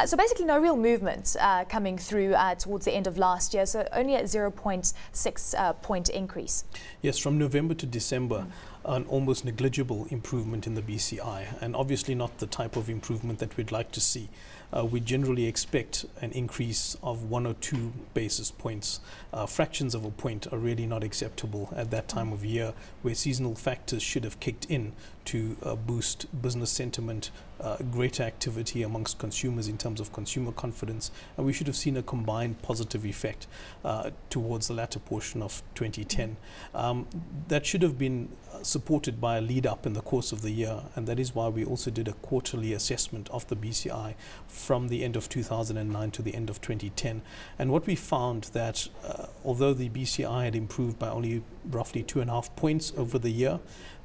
So basically no real movement coming through towards the end of last year, so only a 0.6 point increase. Yes, from November to December, an almost negligible improvement in the BCI, and obviously not the type of improvement that we'd like to see. We generally expect an increase of 1 or 2 basis points. Fractions of a point are really not acceptable at that time of year, where seasonal factors should have kicked in to boost business sentiment, greater activity amongst consumers in terms of consumer confidence, and we should have seen a combined positive effect towards the latter portion of 2010. That should have been supported by a lead up in the course of the year, and that is why we also did a quarterly assessment of the BCI from the end of 2009 to the end of 2010. And what we found that although the BCI had improved by only roughly 2.5 points over the year,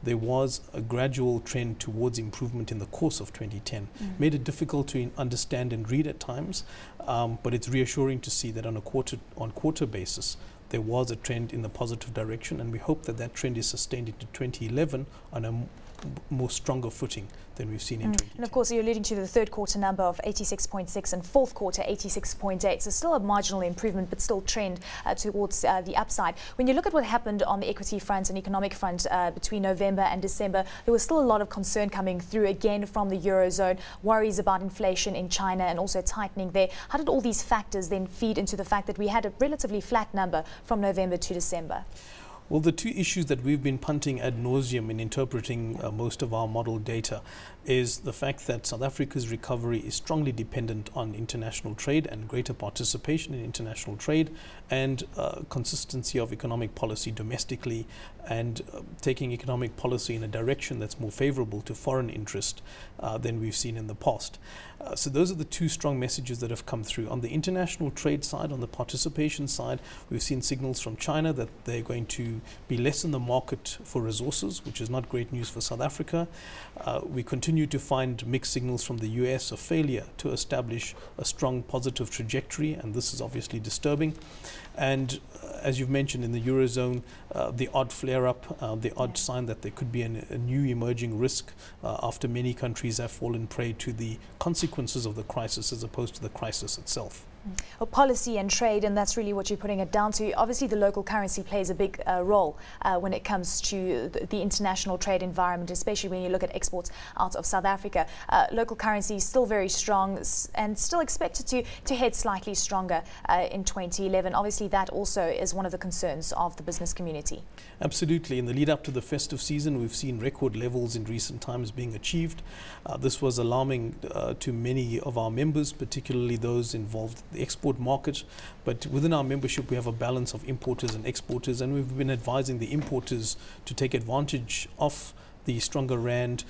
there was a gradual trend towards improvement in the course of 2010. Made it difficult to understand and read at times, but it's reassuring to see that on a quarter-on-quarter basis, there was a trend in the positive direction, and we hope that that trend is sustained into 2011 on a more stronger footing than we've seen in 2010. And of course, you're alluding to the third quarter number of 86.6 and fourth quarter 86.8. So still a marginal improvement, but still trend towards the upside. When you look at what happened on the equity front and economic front between November and December, there was still a lot of concern coming through again from the Eurozone, worries about inflation in China and also tightening there. How did all these factors then feed into the fact that we had a relatively flat number from November to December? Well, the two issues that we've been punting ad nauseum in interpreting most of our model data is the fact that South Africa's recovery is strongly dependent on international trade and greater participation in international trade, and consistency of economic policy domestically, and taking economic policy in a direction that's more favorable to foreign interest than we've seen in the past. So those are the two strong messages that have come through. On the international trade side, on the participation side, we've seen signals from China that they're going to be less in the market for resources, which is not great news for South Africa. We continue to find mixed signals from the US of failure to establish a strong positive trajectory, and this is obviously disturbing. And as you've mentioned, in the Eurozone, the odd flare-up, the odd sign that there could be a new emerging risk after many countries have fallen prey to the consequences of the crisis as opposed to the crisis itself. Well, policy and trade, and that's really what you're putting it down to. Obviously, the local currency plays a big role when it comes to the international trade environment, especially when you look at exports out of South Africa. Local currency is still very strong and still expected to head slightly stronger in 2011. Obviously, that also is one of the concerns of the business community. Absolutely. In the lead up to the festive season, we've seen record levels in recent times being achieved. This was alarming to many of our members, particularly those involved in the export market. But within our membership, we have a balance of importers and exporters, and we've been advising the importers to take advantage of the stronger rand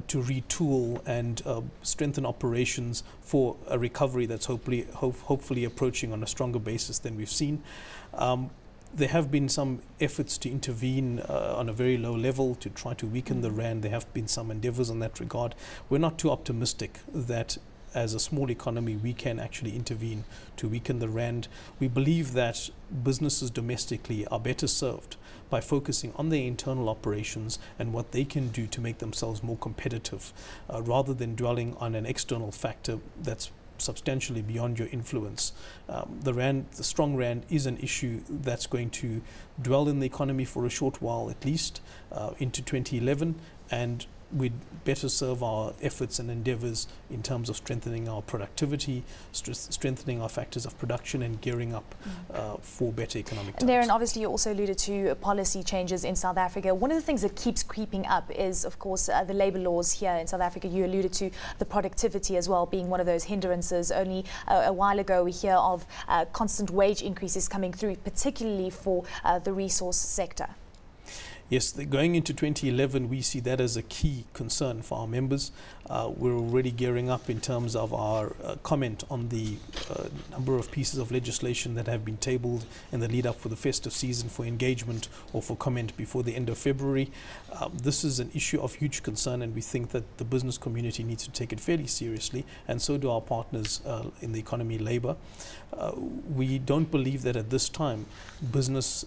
to retool and strengthen operations for a recovery that's hopefully approaching on a stronger basis than we've seen. There have been some efforts to intervene on a very low level to try to weaken the rand. There have been some endeavors in that regard. We're not too optimistic that as a small economy we can actually intervene to weaken the rand. We believe that businesses domestically are better served by focusing on their internal operations and what they can do to make themselves more competitive, rather than dwelling on an external factor that's substantially beyond your influence. The strong rand is an issue that's going to dwell in the economy for a short while, at least into 2011, and we'd better serve our efforts and endeavors in terms of strengthening our productivity, strengthening our factors of production, and gearing up for better economic times. Darren, obviously you also alluded to policy changes in South Africa. One of the things that keeps creeping up is, of course, the labour laws here in South Africa. You alluded to the productivity as well being one of those hindrances. Only a while ago we hear of constant wage increases coming through, particularly for the resource sector. Yes, going into 2011, we see that as a key concern for our members. We're already gearing up in terms of our comment on the number of pieces of legislation that have been tabled in the lead up for the festive season for engagement or for comment before the end of February. This is an issue of huge concern, and we think that the business community needs to take it fairly seriously, and so do our partners in the economy, Labour. We don't believe that at this time business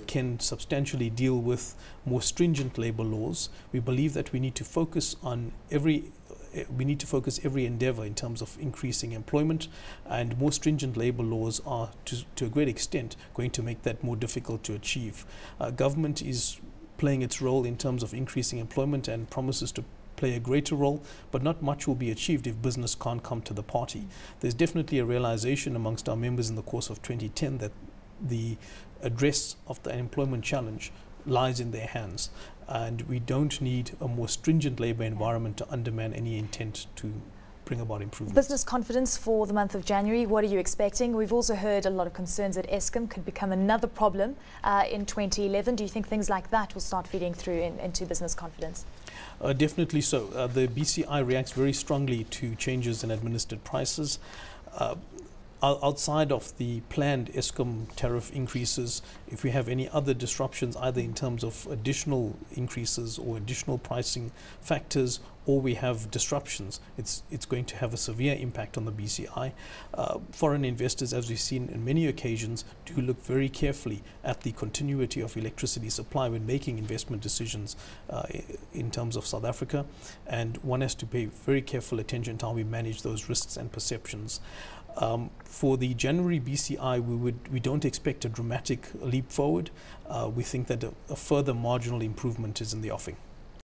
can substantially deal with more stringent labour laws. We believe that we need to focus on every we need to focus every endeavor in terms of increasing employment, and more stringent labor laws are to a great extent going to make that more difficult to achieve. Government is playing its role in terms of increasing employment and promises to play a greater role, but not much will be achieved if business can't come to the party. There's definitely a realization amongst our members in the course of 2010 that the address of the unemployment challenge lies in their hands, and we don't need a more stringent labor environment to undermine any intent to bring about improvements. Business confidence for the month of January, what are you expecting? We've also heard a lot of concerns that Eskom could become another problem in 2011. Do you think things like that will start feeding through into business confidence? Definitely so. The BCI reacts very strongly to changes in administered prices. Outside of the planned Eskom tariff increases, if we have any other disruptions, either in terms of additional increases or additional pricing factors, or we have disruptions, it's going to have a severe impact on the BCI. Foreign investors, as we've seen in many occasions, do look very carefully at the continuity of electricity supply when making investment decisions in terms of South Africa, and one has to pay very careful attention to how we manage those risks and perceptions. For the January BCI, we don't expect a dramatic leap forward. We think that a further marginal improvement is in the offing.